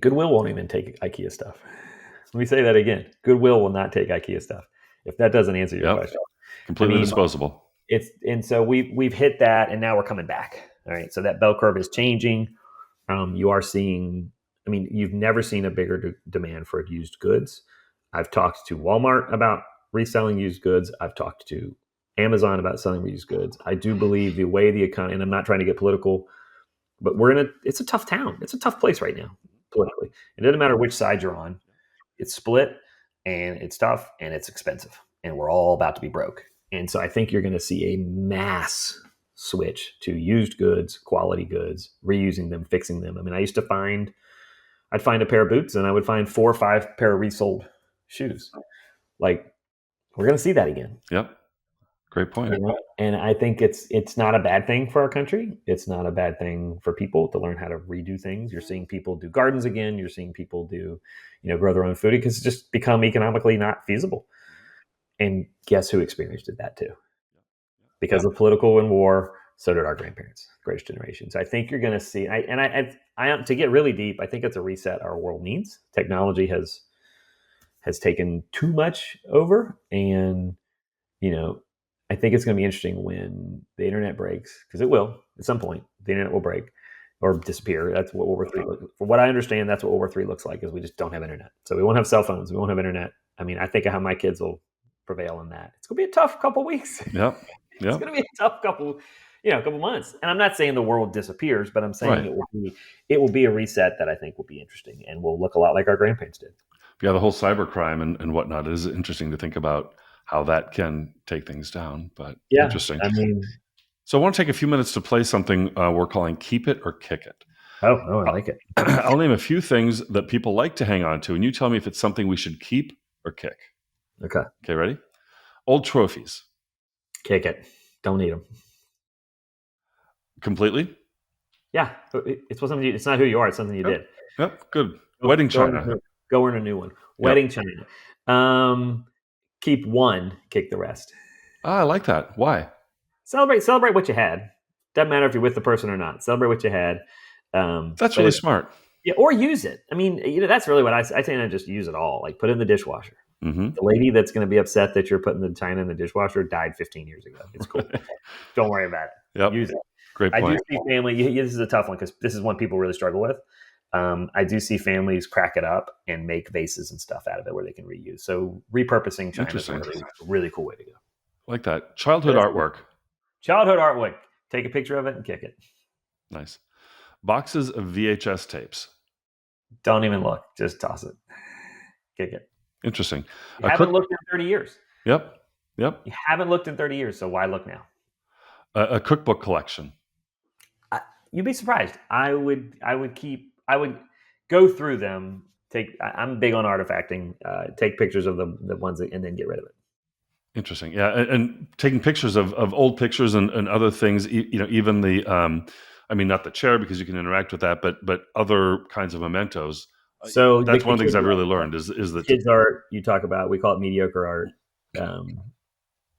Goodwill won't even take IKEA stuff. Let me say that again. Goodwill will not take IKEA stuff. If that doesn't answer your question. Completely disposable. So we've hit that, and now we're coming back. All right. So that bell curve is changing. You are seeing, you've never seen a bigger demand for used goods. I've talked to Walmart about reselling used goods. I've talked to Amazon about selling used goods. I do believe the way the economy, and I'm not trying to get political, but it's a tough town. It's a tough place right now politically. It doesn't matter which side you're on. It's split, and it's tough, and it's expensive, and we're all about to be broke. And so I think you're going to see a mass switch to used goods, quality goods, reusing them, fixing them. I used to I'd find a pair of boots, and I would find 4 or 5 pair of resold shoes. We're going to see that again. Yep. Great point. And I think it's not a bad thing for our country. It's not a bad thing for people to learn how to redo things. You're seeing people do gardens again. You're seeing people grow their own food, because it's just become economically not feasible. And guess who experienced that too? Because of political and war, so did our grandparents, greatest generation. So I think you're going to see, to get really deep, I think it's a reset our world needs. Technology has has taken too much over. And, I think it's going to be interesting when the internet breaks, because it will at some point. The internet will break or disappear. That's what World War III looks. From what I understand, that's what World War III looks like. Is we just don't have internet, so we won't have cell phones. We won't have internet. I mean, I think how my kids will prevail in that. It's going to be a tough couple weeks. Yep. It's going to be a tough couple months. And I'm not saying the world disappears, but I'm saying it will be a reset that I think will be interesting and will look a lot like our grandparents did. Yeah, the whole cybercrime and whatnot is interesting to think about how that can take things down. But interesting. I mean, so I want to take a few minutes to play something we're calling Keep It or Kick It. Oh, I like it. I'll name a few things that people like to hang on to, and you tell me if it's something we should keep or kick. Okay. Okay, ready? Old trophies. Kick it. Don't need them. Completely? Yeah. It's not who you are. It's something you did. Yep, good. Wedding china. Go earn a new one. Wedding china. Keep one, kick the rest. I like that. Why? Celebrate what you had. Doesn't matter if you're with the person or not. Celebrate what you had. That's really smart. Yeah, or use it. I mean, that's really what I tend to just use it all. Like put it in the dishwasher. Mm-hmm. The lady that's going to be upset that you're putting the china in the dishwasher died 15 years ago. It's cool. Don't worry about it. Yep. Use it. Great point. I do see family. This is a tough one because this is one people really struggle with. I do see families crack it up and make vases and stuff out of it where they can reuse. So repurposing china is a really cool way to go. Like that. Childhood artwork. Take a picture of it and kick it. Nice. Boxes of VHS tapes. Don't even look. Just toss it. Kick it. Interesting. You haven't looked in 30 years. Yep. You haven't looked in 30 years, so why look now? A cookbook collection. You'd be surprised. I would go through them. I'm big on artifacting. Take pictures of the ones and then get rid of it. Interesting. Yeah. And taking pictures of old pictures and other things, even the, not the chair because you can interact with that, but other kinds of mementos. So that's one of the things I've really learned is that kids art you talk about, we call it mediocre art.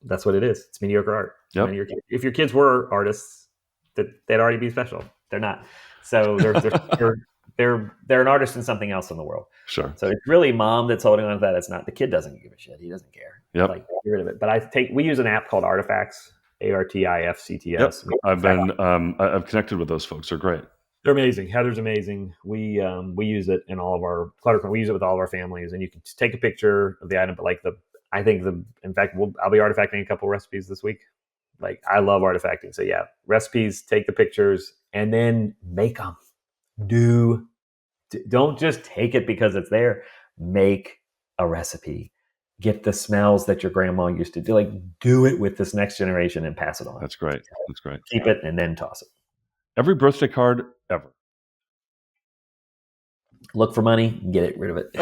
That's what it is. It's mediocre art. Yep. If your kids were artists, they'd already be special. They're not. So they're an artist in something else in the world. Sure. So it's really mom that's holding on to that. It's not the kid doesn't give a shit. He doesn't care. Yep. Like get rid of it. But we use an app called Artifacts, ARTIFCTS. Yep. I've connected with those folks. They're great. They're amazing. Heather's amazing. We use it in all of our Clutter Cleaner. We use it with all of our families, and you can just take a picture of the item. But in fact, I'll be artifacting a couple recipes this week. Like I love artifacting. So yeah, recipes. Take the pictures and then make them. Don't just take it because it's there. Make a recipe. Get the smells that your grandma used to do. Like do it with this next generation and pass it on. That's great. Keep it and then toss it. Every birthday card ever. Look for money, get rid of it.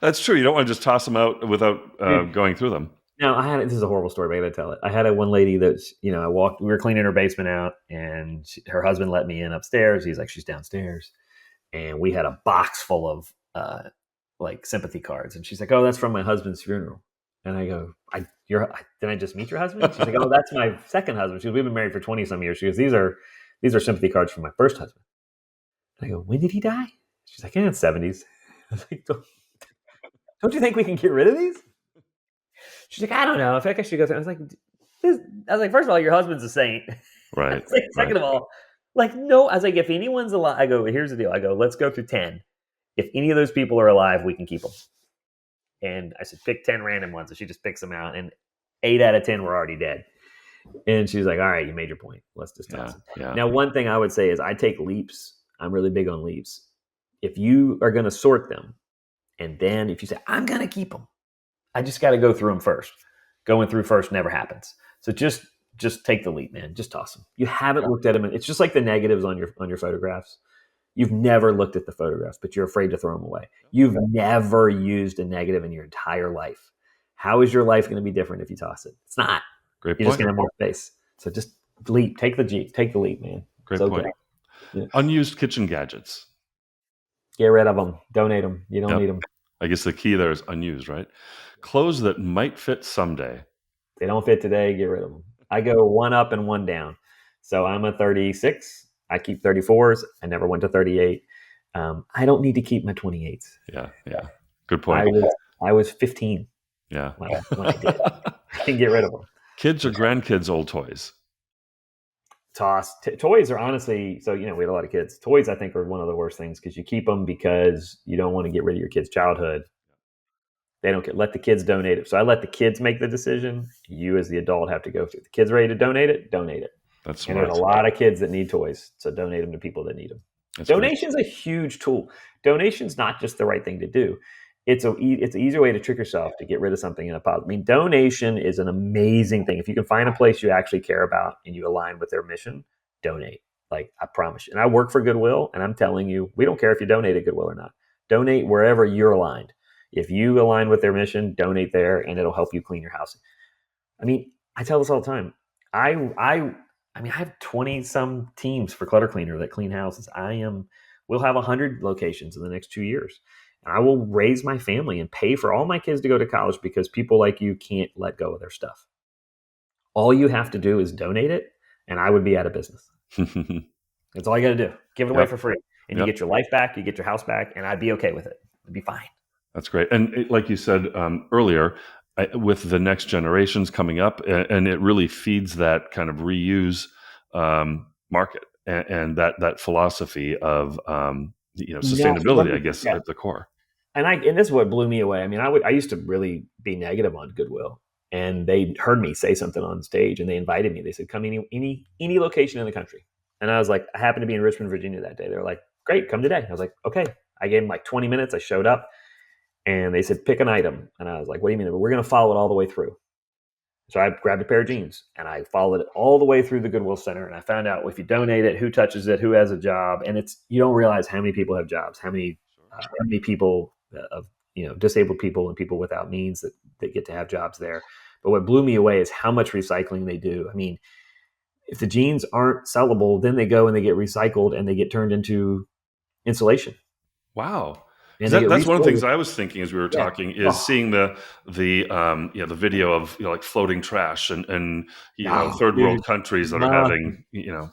That's true. You don't want to just toss them out without going through them. No, this is a horrible story, but I got to tell it. I had one lady that, we were cleaning her basement out and her husband let me in upstairs. He's like, she's downstairs. And we had a box full of sympathy cards. And she's like, oh, that's from my husband's funeral. And I go, did I just meet your husband? She's like, oh, that's my second husband. She goes, we've been married for 20 some years. She goes, these are sympathy cards from my first husband. And I go, when did he die? She's like, in the 70s. I was like, don't you think we can get rid of these? She's like, I don't know. I feel like I should go through. I was like, first of all, your husband's a saint. Right. Second of all, no. I was like, if anyone's alive, I go, here's the deal. I go, let's go through 10. If any of those people are alive, we can keep them. And I said, pick 10 random ones. So she just picks them out. And 8 out of 10 were already dead. And she's like, all right, you made your point. Let's just toss them. Yeah. Now, one thing I would say is I take leaps. I'm really big on leaps. If you are going to sort them, and then if you say, I'm going to keep them, I just got to go through them first. Going through first never happens. So just take the leap, man. Just toss them. You haven't looked at them. It's just like the negatives on your photographs. You've never looked at the photographs, but you're afraid to throw them away. You've never used a negative in your entire life. How is your life going to be different if you toss it? It's not. Great point. You're just going to have more space. So just leap. Take the leap, man. Great point. Yeah. Unused kitchen gadgets. Get rid of them. Donate them. You don't need them. I guess the key there is unused, right? Clothes that might fit someday. They don't fit today. Get rid of them. I go one up and one down. So I'm a 36. I keep 34s. I never went to 38. I don't need to keep my 28s. Yeah. Good point. I was 15 Yeah. when I did. I didn't get rid of them. Kids or grandkids' old toys? Toss. Toys are honestly, so, we had a lot of kids. Toys, I think, are one of the worst things because you keep them because you don't want to get rid of your kid's childhood. They don't let the kids donate it. So I let the kids make the decision. You as the adult have to go through. The kid's ready to donate it, donate it. That's And smart. there's a lot of kids that need toys. So donate them to people that need them. That's Donation's a huge tool. Donation's not just the right thing to do. It's an easier way to trick yourself to get rid of something in a positive. I mean, donation is an amazing thing. If you can find a place you actually care about and you align with their mission, donate. Like, I promise you. And I work for Goodwill, and I'm telling you, we don't care if you donate at Goodwill or not. Donate wherever you're aligned. If you align with their mission, donate there, and it'll help you clean your house. I mean, I tell this all the time. I have 20 some teams for Clutter Cleaner that clean houses. We'll have 100 locations in the next 2 years. And I will raise my family and pay for all my kids to go to college because people like you can't let go of their stuff. All you have to do is donate it, and I would be out of business. That's all you got to do. Give it away for free. And you get your life back, you get your house back, and I'd be okay with it. It'd be fine. That's great. And like you said earlier, with the next generations coming up, and it really feeds that kind of reuse market and that philosophy of sustainability, I guess, at the core. And this is what blew me away. I mean, I used to really be negative on Goodwill, and they heard me say something on stage, and they invited me. They said, "Come any location in the country." And I was like, I happened to be in Richmond, Virginia that day. They were like, "Great, come today." I was like, "Okay." I gave them like 20 minutes. I showed up, and they said, "Pick an item." And I was like, "What do you mean?" We're going to follow it all the way through. So I grabbed a pair of jeans, and I followed it all the way through the Goodwill Center. And I found out if you donate it, who touches it, who has a job. And you don't realize how many people have jobs, how many people of disabled people and people without means that get to have jobs there. But what blew me away is how much recycling they do. I mean, if the jeans aren't sellable, then they go and they get recycled and they get turned into insulation. Wow. And that's one of the things I was thinking as we were talking is seeing the video of like floating trash and third world countries that are having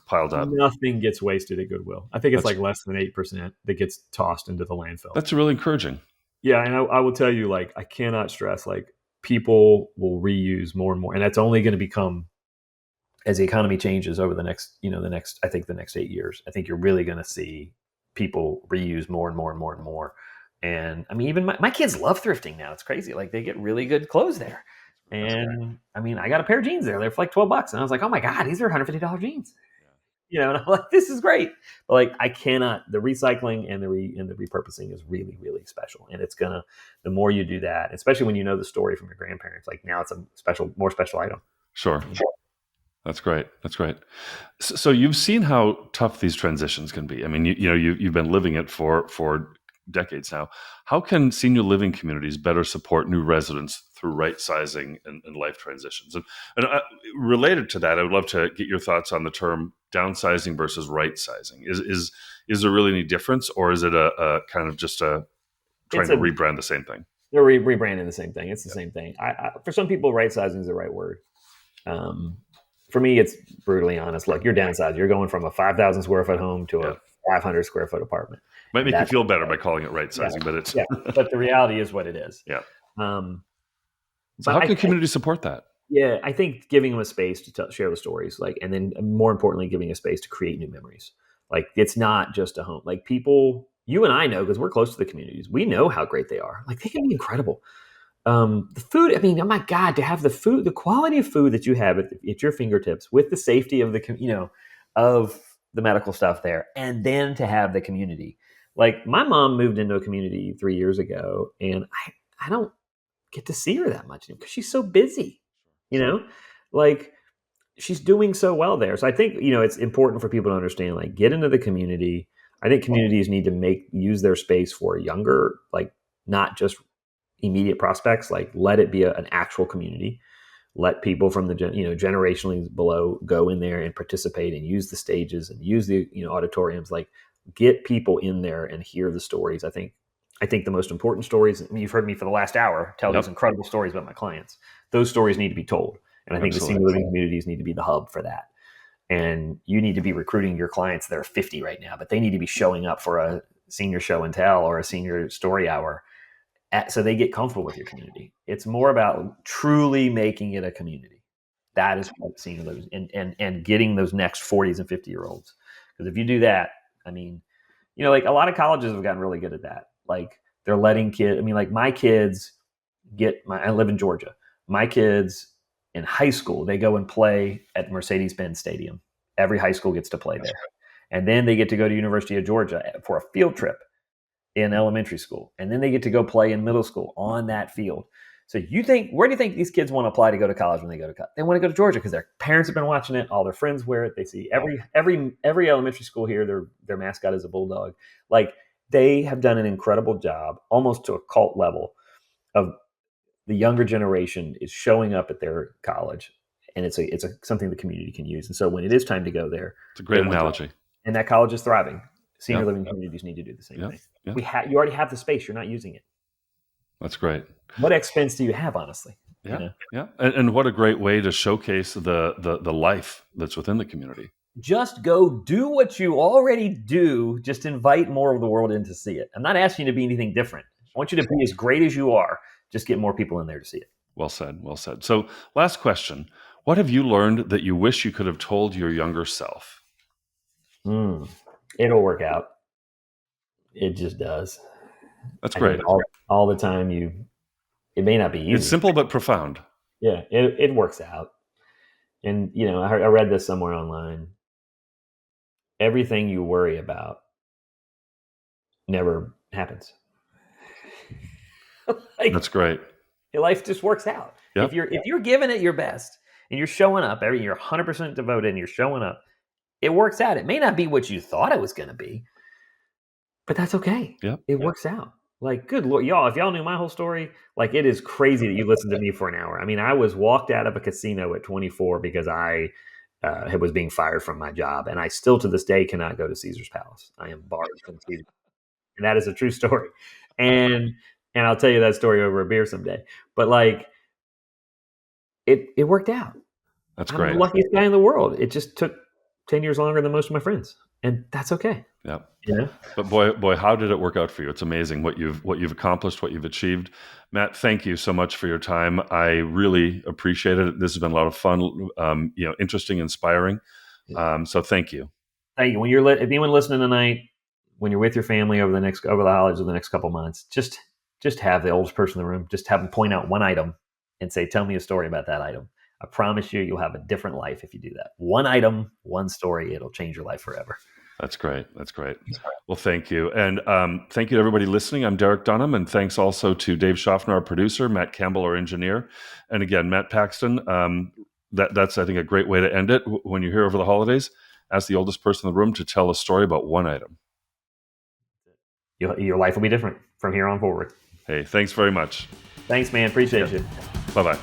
piled up. Nothing gets wasted at Goodwill. I think it's like less than 8% that gets tossed into the landfill. That's really encouraging. Yeah, and I will tell you, like, I cannot stress, like, people will reuse more and more, and that's only going to become as the economy changes over the next 8 years. I think you're really going to see people reuse more and more and more and more. And I mean, even my kids love thrifting now. It's crazy. Like, they get really good clothes there. And I mean, I got a pair of jeans there. They're for like $12. And I was like, oh my God, these are $150 jeans. And I'm like, this is great. But like, I cannot, the recycling and the repurposing is really, really special. And it's the more you do that, especially when you know the story from your grandparents, like now it's a more special item. Sure. That's great. That's great. So you've seen how tough these transitions can be. I mean, you've been living it for decades now. How can senior living communities better support new residents through right sizing and life transitions? And related to that, I would love to get your thoughts on the term downsizing versus right sizing. Is there really any difference, or is it a kind of just trying to rebrand the same thing? They're rebranding the same thing. It's the same thing. For some people, right sizing is the right word. For me, it's brutally honest. Look, you're downsizing. You're going from a 5,000 square foot home to a 500 square foot apartment. Might make you feel better by calling it right sizing, but it's but the reality is what it is. Yeah. So how can communities support that? Yeah, I think giving them a space to share the stories, like, and then more importantly, giving a space to create new memories. Like, it's not just a home. Like, people, you and I know, because we're close to the communities, we know how great they are. Like, they can be incredible. The food, I mean, oh my God, to have the food, the quality of food that you have at your fingertips with the safety of of the medical stuff there, and then to have the community. Like, my mom moved into a community 3 years ago, and I don't get to see her that much because she's so busy, like, she's doing so well there. So I think, it's important for people to understand, like, get into the community. I think communities need to use their space for younger, like, not just immediate prospects, like, let it be an actual community. Let people from the generationally below go in there and participate and use the stages and use the auditoriums. Like, get people in there and hear the stories. I think the most important stories, I mean, you've heard me for the last hour tell these incredible stories about my clients. Those stories need to be told. And I think the senior living communities need to be the hub for that. And you need to be recruiting your clients that are 50 right now, but they need to be showing up for a senior show and tell or a senior story hour so they get comfortable with your community. It's more about truly making it a community. That is what seeing those and getting those next 40s and 50-year-olds. Because if you do that, I mean, like a lot of colleges have gotten really good at that. Like they're letting kids. I mean, like my kids I live in Georgia. My kids in high school, they go and play at Mercedes-Benz Stadium. Every high school gets to play there. And then they get to go to University of Georgia for a field trip in elementary school. And then they get to go play in middle school on that field. So where do you think these kids want to apply to go to college when they go to college? They want to go to Georgia because their parents have been watching it. All their friends wear it. They see every elementary school here, their mascot is a bulldog. Like they have done an incredible job, almost to a cult level, of the younger generation is showing up at their college, and it's something the community can use. And so when it is time to go there, it's a great analogy. And that college is thriving. Senior living communities need to do the same thing. Yep. You already have the space. You're not using it. That's great. What expense do you have, honestly? Yeah. Yeah. And what a great way to showcase the life that's within the community. Just go do what you already do. Just invite more of the world in to see it. I'm not asking you to be anything different. I want you to be as great as you are. Just get more people in there to see it. Well said. Well said. So last question. What have you learned that you wish you could have told your younger self? It'll work out. It just does. That's great. All the time it may not be easy. It's simple but profound. Yeah, it works out. And, I read this somewhere online. Everything you worry about never happens. That's great. Your life just works out. Yep. If you're giving it your best and you're showing up, you're 100% devoted and you're showing up, it works out. It may not be what you thought it was going to be, but that's okay. Yep. It works out. Like, good Lord, y'all, if y'all knew my whole story, like it is crazy that you listened to me for an hour. I mean, I was walked out of a casino at 24 because I was being fired from my job. And I still to this day cannot go to Caesar's Palace. I am barred from Caesar. And that is a true story. And I'll tell you that story over a beer someday. But like, it worked out. That's great. I'm the luckiest guy in the world. It just took 10 years longer than most of my friends. And that's okay. Yeah. But boy, how did it work out for you? It's amazing what you've accomplished, what you've achieved. Matt, thank you so much for your time. I really appreciate it. This has been a lot of fun, interesting, inspiring. So thank you. Thank you. If anyone listening tonight, when you're with your family over the holidays or the next couple months, just have the oldest person in the room, just have them point out one item and say, tell me a story about that item. I promise you'll have a different life if you do that. One item, one story, it'll change your life forever. That's great. That's great. Well, thank you. And thank you to everybody listening. I'm Derek Dunham. And thanks also to Dave Schaffner, our producer, Matt Campbell, our engineer. And again, Matt Paxton, that's, I think, a great way to end it. When you're here over the holidays, ask the oldest person in the room to tell a story about one item. Your life will be different from here on forward. Hey, thanks very much. Thanks, man. Appreciate you. Bye-bye.